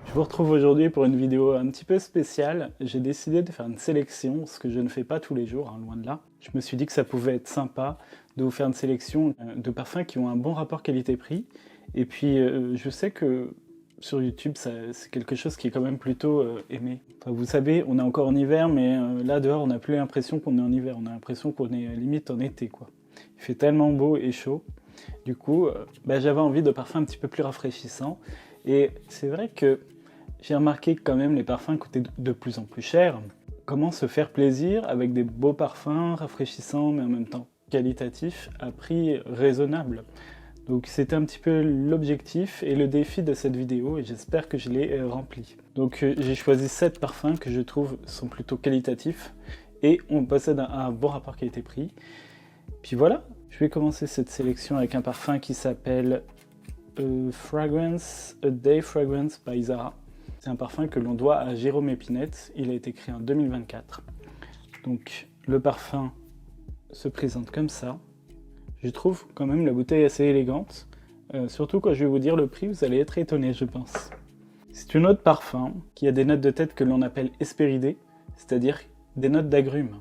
Je vous retrouve aujourd'hui pour une vidéo un petit peu spéciale. J'ai décidé de faire une sélection, ce que je ne fais pas tous les jours, hein, loin de là. Je me suis dit que ça pouvait être sympa de vous faire une sélection de parfums qui ont un bon rapport qualité-prix. Et puis je sais que sur YouTube, c'est quelque chose qui est quand même plutôt aimé. Enfin, vous savez, on est encore en hiver, mais là dehors, on n'a plus l'impression qu'on est en hiver. On a l'impression qu'on est limite en été, quoi. Il fait tellement beau et chaud. Du coup, j'avais envie de parfums un petit peu plus rafraîchissants. Et c'est vrai que j'ai remarqué que quand même les parfums coûtaient de plus en plus cher. Comment se faire plaisir avec des beaux parfums rafraîchissants mais en même temps qualitatifs à prix raisonnable. Donc c'était un petit peu l'objectif et le défi de cette vidéo et j'espère que je l'ai rempli. Donc j'ai choisi 7 parfums que je trouve sont plutôt qualitatifs et on possède un bon rapport qualité-prix. Puis voilà, je vais commencer cette sélection avec un parfum qui s'appelle Fragrance, A Day Fragrance by Zara. C'est un parfum que l'on doit à Jérôme Épinette, il a été créé en 2024. Donc le parfum se présente comme ça. Je trouve quand même la bouteille assez élégante, surtout quand je vais vous dire le prix, vous allez être étonné je pense. C'est une eau de parfum qui a des notes de tête que l'on appelle hespéridées, c'est-à-dire des notes d'agrumes.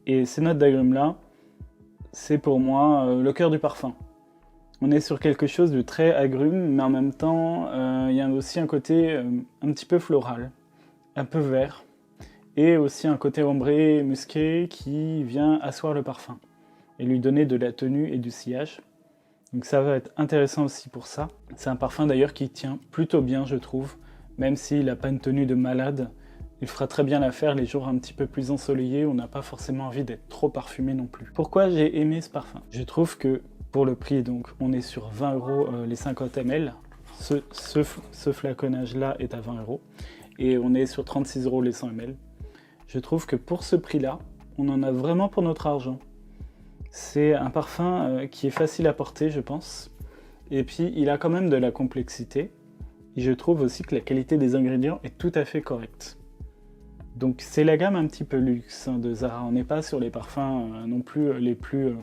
Et ces notes d'agrumes là, c'est pour moi le cœur du parfum. On est sur quelque chose de très agrume, mais en même temps, il y a aussi un côté un petit peu floral, un peu vert, et aussi un côté ombré, musqué, qui vient asseoir le parfum, et lui donner de la tenue et du sillage. Donc ça va être intéressant aussi pour ça. C'est un parfum d'ailleurs qui tient plutôt bien, je trouve, même s'il n'a pas une tenue de malade, il fera très bien l'affaire les jours un petit peu plus ensoleillés, où on n'a pas forcément envie d'être trop parfumé non plus. Pourquoi j'ai aimé ce parfum ? Je trouve que pour le prix, donc, on est sur 20 € les 50 ml. Ce flaconnage-là est à 20 €. Et on est sur 36 € les 100 ml. Je trouve que pour ce prix-là, on en a vraiment pour notre argent. C'est un parfum qui est facile à porter, je pense. Et puis, il a quand même de la complexité. Et je trouve aussi que la qualité des ingrédients est tout à fait correcte. Donc, c'est la gamme un petit peu luxe de Zara. On n'est pas sur les parfums non plus les plus,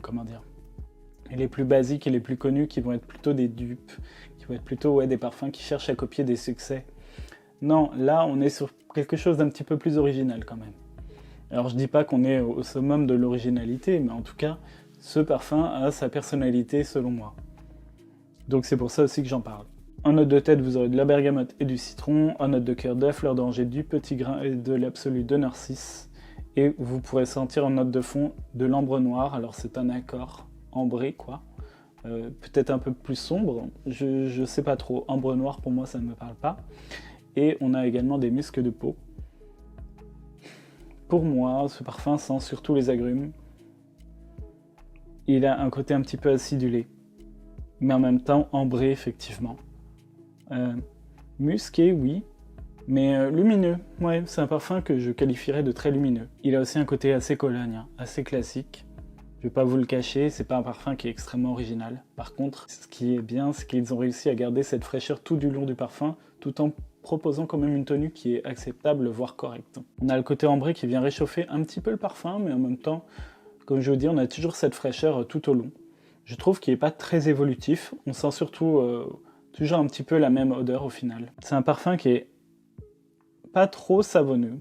et les plus basiques et les plus connus qui vont être plutôt des dupes, qui vont être plutôt des parfums qui cherchent à copier des succès. Non, là on est sur quelque chose d'un petit peu plus original quand même. Alors je dis pas qu'on est au summum de l'originalité, mais en tout cas, ce parfum a sa personnalité selon moi. Donc c'est pour ça aussi que j'en parle. En note de tête, vous aurez de la bergamote et du citron, en note de cœur de la fleur d'oranger, du petit grain et de l'absolu de narcisse. Et vous pourrez sentir en note de fond de l'ambre noir, alors c'est un accord ambré quoi, peut-être un peu plus sombre, je sais pas trop, ambre noir pour moi ça ne me parle pas. Et on a également des muscs de peau. Pour moi, ce parfum sent surtout les agrumes. Il a un côté un petit peu acidulé, mais en même temps ambré effectivement. Musqué oui, mais lumineux, ouais, c'est un parfum que je qualifierais de très lumineux. Il a aussi un côté assez Cologne, hein, assez classique. Je vais pas vous le cacher, c'est pas un parfum qui est extrêmement original. Par contre, ce qui est bien, c'est qu'ils ont réussi à garder cette fraîcheur tout du long du parfum, tout en proposant quand même une tenue qui est acceptable, voire correcte. On a le côté ambré qui vient réchauffer un petit peu le parfum, mais en même temps, comme je vous dis, on a toujours cette fraîcheur tout au long. Je trouve qu'il n'est pas très évolutif, on sent surtout toujours un petit peu la même odeur au final. C'est un parfum qui est pas trop savonneux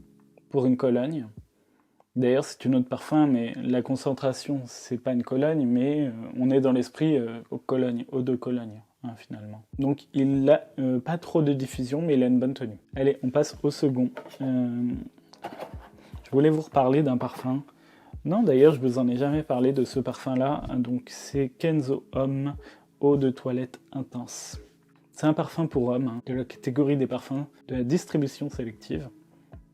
pour une Cologne. D'ailleurs, c'est une eau de parfum, mais la concentration, c'est pas une Cologne, mais on est dans l'esprit eau de Cologne, hein, finalement. Donc, il n'a pas trop de diffusion, mais il a une bonne tenue. Allez, on passe au second. Je voulais vous reparler d'un parfum. Non, d'ailleurs, je vous en ai jamais parlé de ce parfum-là. Donc, c'est Kenzo Homme, eau de toilette intense. C'est un parfum pour hommes, hein, de la catégorie des parfums de la distribution sélective.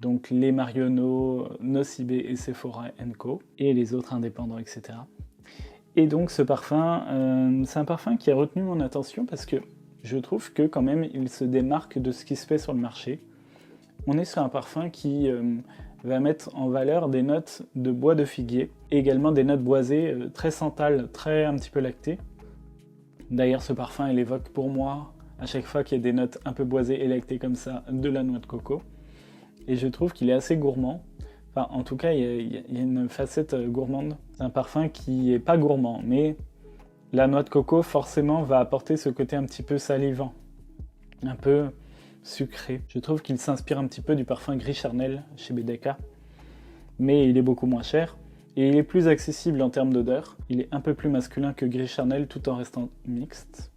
Donc les Marionneau, Nocibé et Sephora & Co. et les autres indépendants, etc. Et donc ce parfum, c'est un parfum qui a retenu mon attention parce que je trouve que quand même il se démarque de ce qui se fait sur le marché. On est sur un parfum qui va mettre en valeur des notes de bois de figuier et également des notes boisées très santal, très un petit peu lactées. D'ailleurs ce parfum il évoque pour moi, à chaque fois qu'il y a des notes un peu boisées et lactées comme ça, de la noix de coco. Et je trouve qu'il est assez gourmand. Enfin, en tout cas, il y a une facette gourmande. C'est un parfum qui est pas gourmand, mais la noix de coco, forcément, va apporter ce côté un petit peu salivant. Un peu sucré. Je trouve qu'il s'inspire un petit peu du parfum Gris Charnel chez BDK, mais il est beaucoup moins cher. Et il est plus accessible en termes d'odeur. Il est un peu plus masculin que Gris Charnel tout en restant mixte.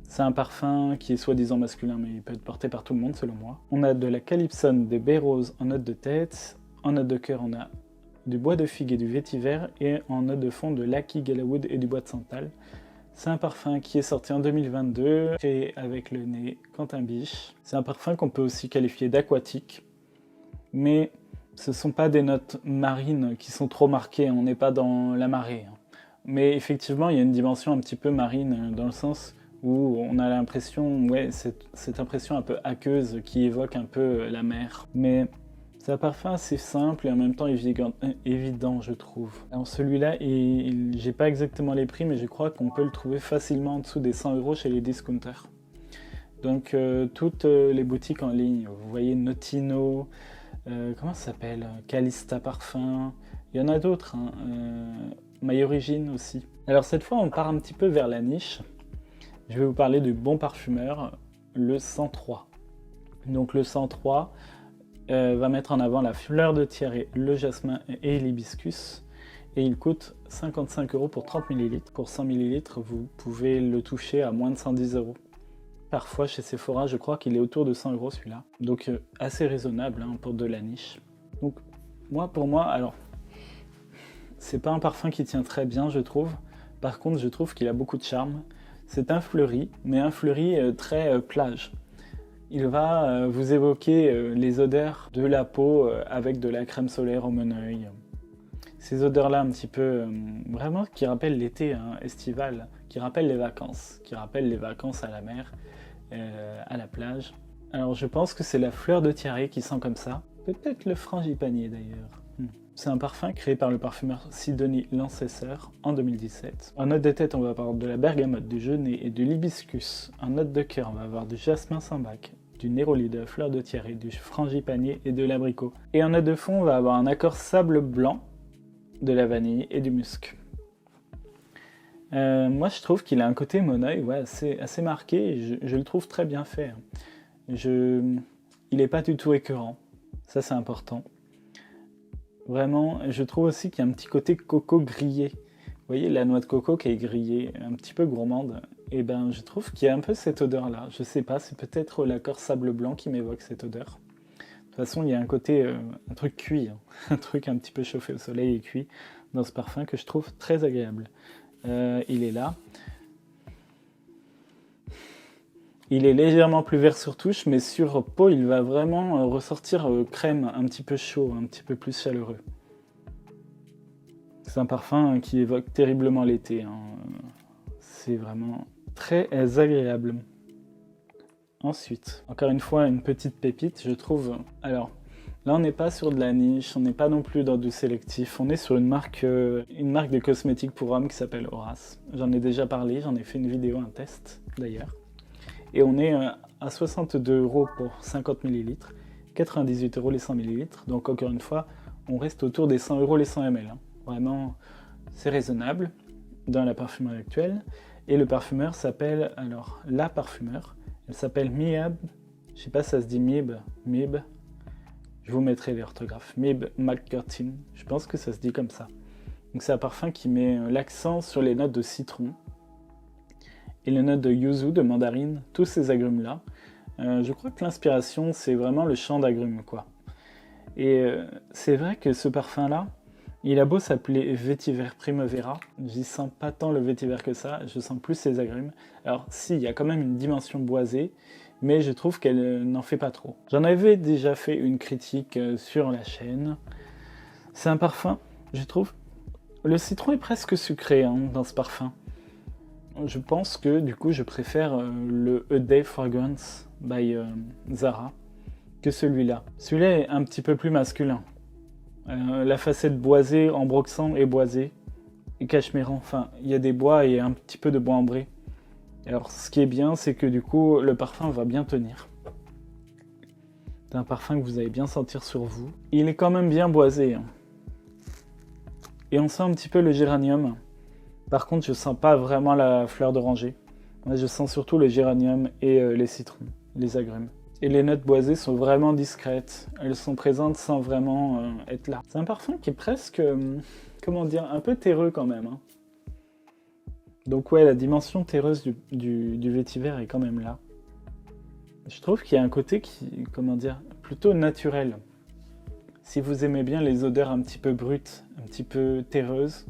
C'est un parfum qui est soi-disant masculin, mais il peut être porté par tout le monde selon moi. On a de la Calypsone, des baies roses en note de tête. En note de cœur, on a du bois de figue et du vétiver. Et en note de fond, de l'Aki Galawood et du bois de santal. C'est un parfum qui est sorti en 2022, créé avec le nez Quentin Biche. C'est un parfum qu'on peut aussi qualifier d'aquatique, mais ce ne sont pas des notes marines qui sont trop marquées, on n'est pas dans la marée. Mais effectivement, il y a une dimension un petit peu marine, dans le sens où on a l'impression, cette impression un peu aqueuse qui évoque un peu la mer. Mais c'est un parfum assez simple et en même temps évident, je trouve. Alors celui-là, j'ai pas exactement les prix, mais je crois qu'on peut le trouver facilement en dessous des 100 € chez les discounters. Donc toutes les boutiques en ligne, vous voyez Notino, comment ça s'appelle, Calista Parfum, il y en a d'autres, hein, My Origin aussi. Alors cette fois on part un petit peu vers la niche. Je vais vous parler du bon parfumeur, le 103. Donc le 103 va mettre en avant la fleur de tiare, le jasmin et l'hibiscus. Et il coûte 55 € pour 30 ml. Pour 100 ml, vous pouvez le toucher à moins de 110 €. Parfois chez Sephora, je crois qu'il est autour de 100 € celui-là. Donc assez raisonnable hein, pour de la niche. Donc pour moi, alors, c'est pas un parfum qui tient très bien, je trouve. Par contre, je trouve qu'il a beaucoup de charme. C'est un fleuri, mais un fleuri très plage. Il va vous évoquer les odeurs de la peau avec de la crème solaire au Moneuil. Ces odeurs-là un petit peu, vraiment qui rappellent l'été hein, estival, qui rappellent les vacances à la mer, à la plage. Alors je pense que c'est la fleur de tiare qui sent comme ça. Peut-être le frangipanier d'ailleurs. C'est un parfum créé par le parfumeur Sidonie Lancesseur en 2017. En note de tête, on va avoir de la bergamote, du genêt et de l'hibiscus. En note de cœur, on va avoir du jasmin sambac, du néroli, de la fleur de tiare, du frangipanier et de l'abricot. Et en note de fond, on va avoir un accord sable blanc, de la vanille et du musc. Moi, je trouve qu'il a un côté Moneuil assez marqué et je le trouve très bien fait. Il n'est pas du tout écœurant, ça c'est important. Vraiment, je trouve aussi qu'il y a un petit côté coco grillé. Vous voyez la noix de coco qui est grillée, un petit peu gourmande. Et ben, je trouve qu'il y a un peu cette odeur-là. Je sais pas, c'est peut-être l'accord sable blanc qui m'évoque cette odeur. De toute façon, il y a un côté, un truc cuit, hein. Un truc un petit peu chauffé au soleil et cuit dans ce parfum que je trouve très agréable. Il est là. Il est légèrement plus vert sur touche, mais sur peau, il va vraiment ressortir crème, un petit peu chaud, un petit peu plus chaleureux. C'est un parfum qui évoque terriblement l'été. Hein. C'est vraiment très agréable. Ensuite, encore une fois, une petite pépite, je trouve. Alors, là, on n'est pas sur de la niche, on n'est pas non plus dans du sélectif. On est sur une marque de cosmétiques pour hommes qui s'appelle Horace. J'en ai déjà parlé, j'en ai fait une vidéo, un test d'ailleurs. Et on est à 62 € pour 50 ml, 98 € les 100 ml. Donc encore une fois, on reste autour des 100 € les 100 ml. Hein. Vraiment, c'est raisonnable dans la parfumerie actuelle. Et le parfumeur s'appelle, alors, la parfumeur, elle s'appelle Mieb, je sais pas si ça se dit Mieb, je vous mettrai les orthographes, Mieb McCurtain, je pense que ça se dit comme ça. Donc c'est un parfum qui met l'accent sur les notes de citron, et les notes de yuzu, de mandarine, tous ces agrumes-là. Je crois que l'inspiration, c'est vraiment le champ d'agrumes, quoi. Et c'est vrai que ce parfum-là, il a beau s'appeler Vétiver Primavera, j'y sens pas tant le vétiver que ça, je sens plus ces agrumes. Alors si, il y a quand même une dimension boisée, mais je trouve qu'elle n'en fait pas trop. J'en avais déjà fait une critique sur la chaîne. C'est un parfum, je trouve, le citron est presque sucré hein, dans ce parfum. Je pense que du coup je préfère le A Day Fragrance by Zara que celui-là. Celui-là est un petit peu plus masculin. La facette boisée, ambroxan et boisée, et cachemiran, enfin il y a des bois et un petit peu de bois ambré. Alors ce qui est bien, c'est que du coup le parfum va bien tenir. C'est un parfum que vous allez bien sentir sur vous. Il est quand même bien boisé. Hein. Et on sent un petit peu le géranium. Par contre, je sens pas vraiment la fleur d'oranger. Moi, je sens surtout le géranium et les citrons, les agrumes. Et les notes boisées sont vraiment discrètes. Elles sont présentes sans vraiment être là. C'est un parfum qui est presque, comment dire, un peu terreux quand même. Hein. Donc ouais, la dimension terreuse du vétiver est quand même là. Je trouve qu'il y a un côté qui, comment dire, plutôt naturel. Si vous aimez bien les odeurs un petit peu brutes, un petit peu terreuses,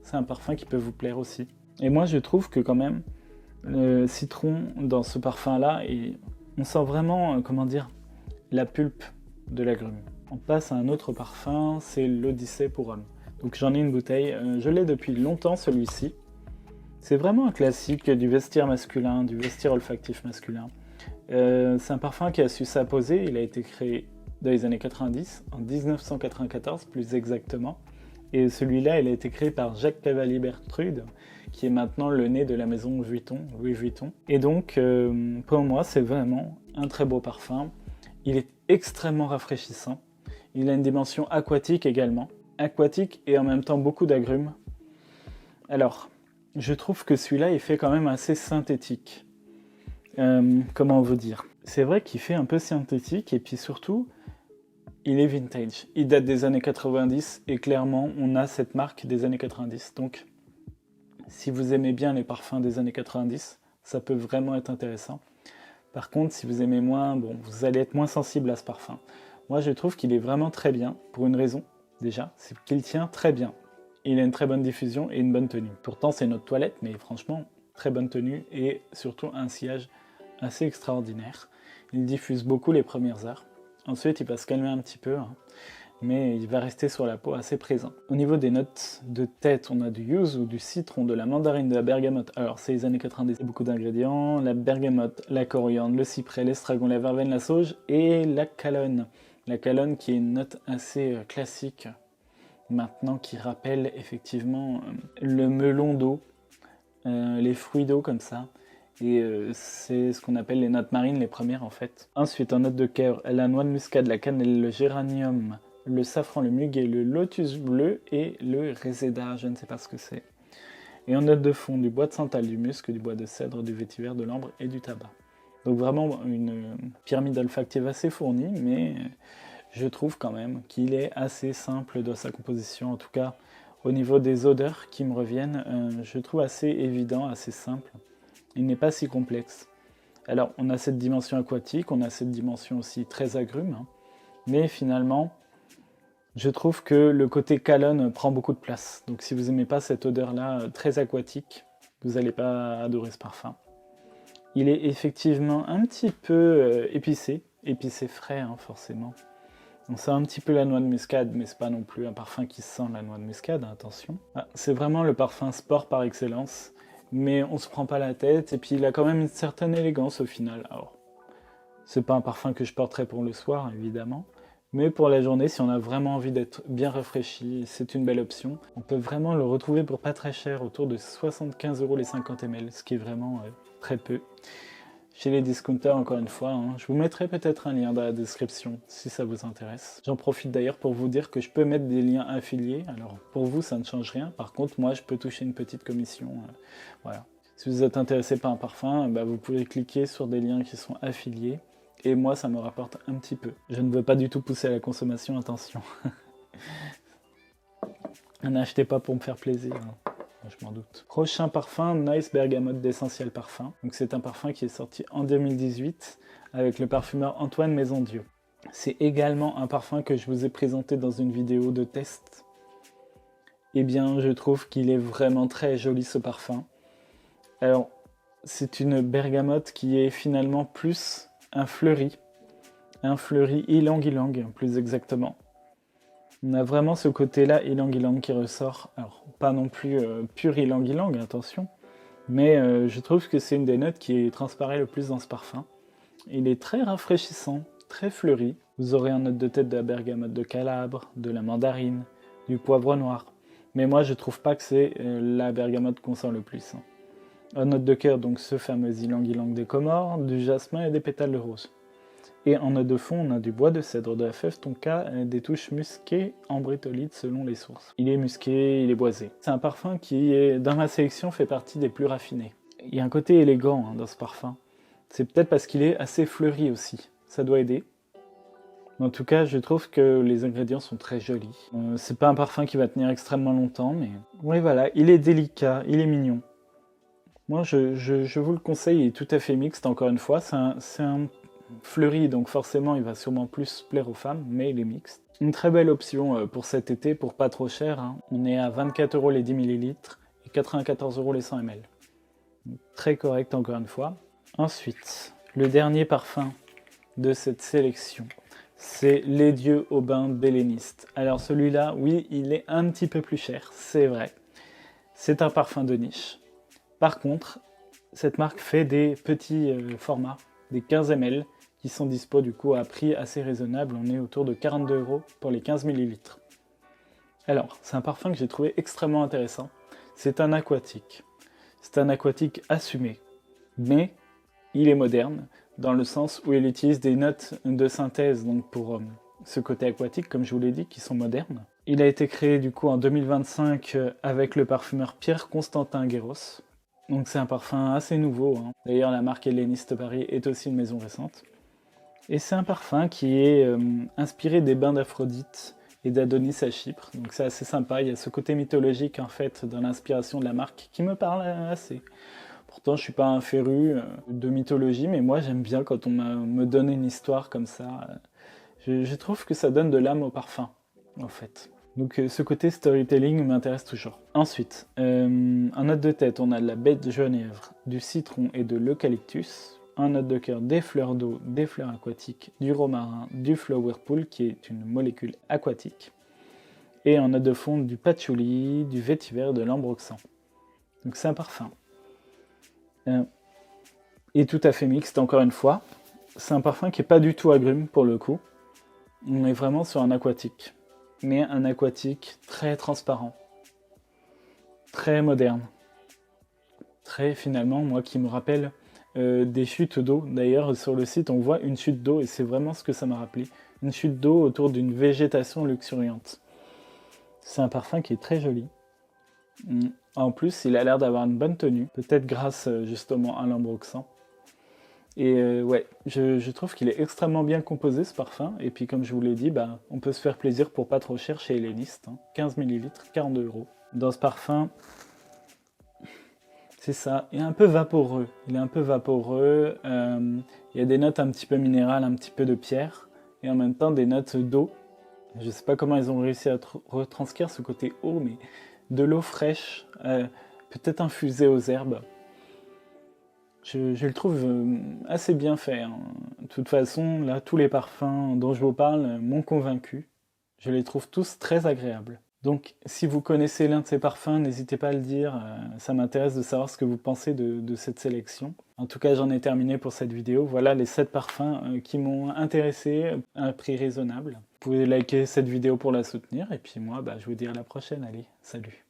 c'est un parfum qui peut vous plaire aussi. Et moi, je trouve que quand même, le citron dans ce parfum-là, on sent vraiment, comment dire, la pulpe de l'agrume. On passe à un autre parfum, c'est l'Odyssée pour homme. Donc j'en ai une bouteille, je l'ai depuis longtemps celui-ci. C'est vraiment un classique du vestiaire masculin, du vestiaire olfactif masculin. C'est un parfum qui a su s'imposer, il a été créé dans les années 90, en 1994 plus exactement. Et celui-là, il a été créé par Jacques Cavalier-Bertrude, qui est maintenant le nez de la maison Vuitton, Louis Vuitton. Et donc, pour moi, c'est vraiment un très beau parfum. Il est extrêmement rafraîchissant. Il a une dimension aquatique également. Aquatique et en même temps beaucoup d'agrumes. Alors, je trouve que celui-là, il fait quand même assez synthétique. Comment vous dire? C'est vrai qu'il fait un peu synthétique et puis surtout, il est vintage. Il date des années 90 et clairement, on a cette marque des années 90. Donc, si vous aimez bien les parfums des années 90, ça peut vraiment être intéressant. Par contre, si vous aimez moins, bon, vous allez être moins sensible à ce parfum. Moi, je trouve qu'il est vraiment très bien, pour une raison, déjà, c'est qu'il tient très bien. Il a une très bonne diffusion et une bonne tenue. Pourtant, c'est notre toilette, mais franchement, très bonne tenue et surtout un sillage assez extraordinaire. Il diffuse beaucoup les premières heures. Ensuite, il va se calmer un petit peu, hein, mais il va rester sur la peau assez présent. Au niveau des notes de tête, on a du yuzu, du citron, de la mandarine, de la bergamote. Alors, c'est les années 90, il y a beaucoup d'ingrédients. La bergamote, la coriandre, le cyprès, l'estragon, la verveine, la sauge et la calonne. La calonne qui est une note assez classique maintenant, qui rappelle effectivement le melon d'eau, les fruits d'eau comme ça. Et c'est ce qu'on appelle les notes marines, les premières en fait. Ensuite, en note de cœur, la noix de muscade, la cannelle, le géranium, le safran, le muguet, le lotus bleu et le réséda, je ne sais pas ce que c'est. Et en note de fond, du bois de santal, du musc, du bois de cèdre, du vétiver, de l'ambre et du tabac. Donc vraiment une pyramide olfactive assez fournie, mais je trouve quand même qu'il est assez simple dans sa composition. En tout cas, au niveau des odeurs qui me reviennent, je trouve assez évident, assez simple. Il n'est pas si complexe. Alors, on a cette dimension aquatique, on a cette dimension aussi très agrume, hein, mais finalement, je trouve que le côté calonne prend beaucoup de place. Donc, si vous n'aimez pas cette odeur-là très aquatique, vous n'allez pas adorer ce parfum. Il est effectivement un petit peu épicé frais, hein, forcément. On sent un petit peu la noix de muscade, mais c'est pas non plus un parfum qui sent la noix de muscade, hein, attention. Ah, c'est vraiment le parfum sport par excellence. Mais on se prend pas la tête, et puis il a quand même une certaine élégance au final. Alors, c'est pas un parfum que je porterai pour le soir, évidemment, mais pour la journée, si on a vraiment envie d'être bien rafraîchi, c'est une belle option. On peut vraiment le retrouver pour pas très cher, autour de 75 € les 50 ml, ce qui est vraiment très peu. Chez les discounters, encore une fois, hein, je vous mettrai peut-être un lien dans la description si ça vous intéresse. J'en profite d'ailleurs pour vous dire que je peux mettre des liens affiliés. Alors pour vous, ça ne change rien. Par contre, moi, je peux toucher une petite commission. Voilà. Si vous êtes intéressé par un parfum, bah, vous pouvez cliquer sur des liens qui sont affiliés. Et moi, ça me rapporte un petit peu. Je ne veux pas du tout pousser à la consommation, attention. N'achetez pas pour me faire plaisir. Hein. Je m'en doute. Prochain parfum, Nice Bergamote d'Essentiel Parfum. Donc c'est un parfum qui est sorti en 2018 avec le parfumeur Antoine Maisondieu. C'est également un parfum que je vous ai présenté dans une vidéo de test. Eh bien, je trouve qu'il est vraiment très joli ce parfum. Alors, c'est une bergamote qui est finalement plus un fleuri ylang-ylang plus exactement. On a vraiment ce côté-là ylang-ylang qui ressort. Alors, pas non plus pur ylang-ylang, attention. Mais je trouve que c'est une des notes qui transparaît le plus dans ce parfum. Il est très rafraîchissant, très fleuri. Vous aurez en note de tête de la bergamote de Calabre, de la mandarine, du poivre noir. Mais moi, je trouve pas que c'est la bergamote qu'on sent le plus. Hein. En note de cœur, donc ce fameux ylang-ylang des Comores, du jasmin et des pétales de rose. Et en note de fond, on a du bois de cèdre, de la fève tonka, des touches musquées en britolite selon les sources. Il est musqué, il est boisé. C'est un parfum qui, dans ma sélection, fait partie des plus raffinés. Il y a un côté élégant hein, dans ce parfum. C'est peut-être parce qu'il est assez fleuri aussi. ça doit aider. En tout cas, je trouve que les ingrédients sont très jolis. C'est pas un parfum qui va tenir extrêmement longtemps, mais... Oui, voilà, il est délicat, il est mignon. Moi, je vous le conseille, il est tout à fait mixte, encore une fois. C'est un fleuri, donc forcément, il va sûrement plus plaire aux femmes, mais il est mixte. Une très belle option pour cet été, pour pas trop cher. Hein. On est à 24 € les 10 ml et 94 € les 100 ml. Donc, très correct, encore une fois. Ensuite, le dernier parfum de cette sélection, c'est Les Dieux au bain d'Helléniste. Alors celui-là, oui, il est un petit peu plus cher, c'est vrai. C'est un parfum de niche. Par contre, cette marque fait des petits formats, des 15 ml, qui sont dispo du coup à prix assez raisonnable. On est autour de 42 € pour les 15 ml. Alors, c'est un parfum que j'ai trouvé extrêmement intéressant. C'est un aquatique. C'est un aquatique assumé, mais il est moderne, dans le sens où il utilise des notes de synthèse donc pour ce côté aquatique, comme je vous l'ai dit, qui sont modernes. Il a été créé du coup en 2025 avec le parfumeur Pierre-Constantin Guéros. Donc c'est un parfum assez nouveau. Hein. D'ailleurs, la marque Helléniste Paris est aussi une maison récente. Et c'est un parfum qui est inspiré des bains d'Aphrodite et d'Adonis à Chypre. Donc c'est assez sympa. Il y a ce côté mythologique en fait dans l'inspiration de la marque qui me parle assez. Pourtant, je suis pas un féru de mythologie, mais moi j'aime bien quand on me donne une histoire comme ça. Je trouve que ça donne de l'âme au parfum, en fait. Donc ce côté storytelling m'intéresse toujours. Ensuite, en note de tête, on a de la baie de Genièvre, du citron et de l'eucalyptus. En note de cœur, des fleurs d'eau, des fleurs aquatiques, du romarin, du flower pool, qui est une molécule aquatique. Et en note de fond, du patchouli, du vétiver, de l'ambroxan. Donc c'est un parfum. Et tout à fait mixte, encore une fois. C'est un parfum qui n'est pas du tout agrume, pour le coup. On est vraiment sur un aquatique. Mais un aquatique très transparent. Très moderne. Très, finalement, moi, qui me rappelle des chutes d'eau. D'ailleurs, sur le site, on voit une chute d'eau, et c'est vraiment ce que ça m'a rappelé. Une chute d'eau autour d'une végétation luxuriante. C'est un parfum qui est très joli. En plus, il a l'air d'avoir une bonne tenue, peut-être grâce justement à l'ambroxan. Et ouais, je trouve qu'il est extrêmement bien composé ce parfum. Et puis comme je vous l'ai dit, bah, on peut se faire plaisir pour pas trop cher chez Helléniste. Hein. 15 ml, 42 €. Dans ce parfum, c'est ça, il est un peu vaporeux. Il est un peu vaporeux. Il y a des notes un petit peu minérales, un petit peu de pierre. Et en même temps des notes d'eau. Je sais pas comment ils ont réussi à retranscrire ce côté eau, mais de l'eau fraîche, peut-être infusée aux herbes. Je le trouve assez bien fait. Hein. De toute façon, là, tous les parfums dont je vous parle m'ont convaincu. Je les trouve tous très agréables. Donc, si vous connaissez l'un de ces parfums, n'hésitez pas à le dire. Ça m'intéresse de savoir ce que vous pensez de cette sélection. En tout cas, j'en ai terminé pour cette vidéo. Voilà les 7 parfums qui m'ont intéressé à un prix raisonnable. Vous pouvez liker cette vidéo pour la soutenir. Et puis moi, je vous dis à la prochaine. Allez, salut!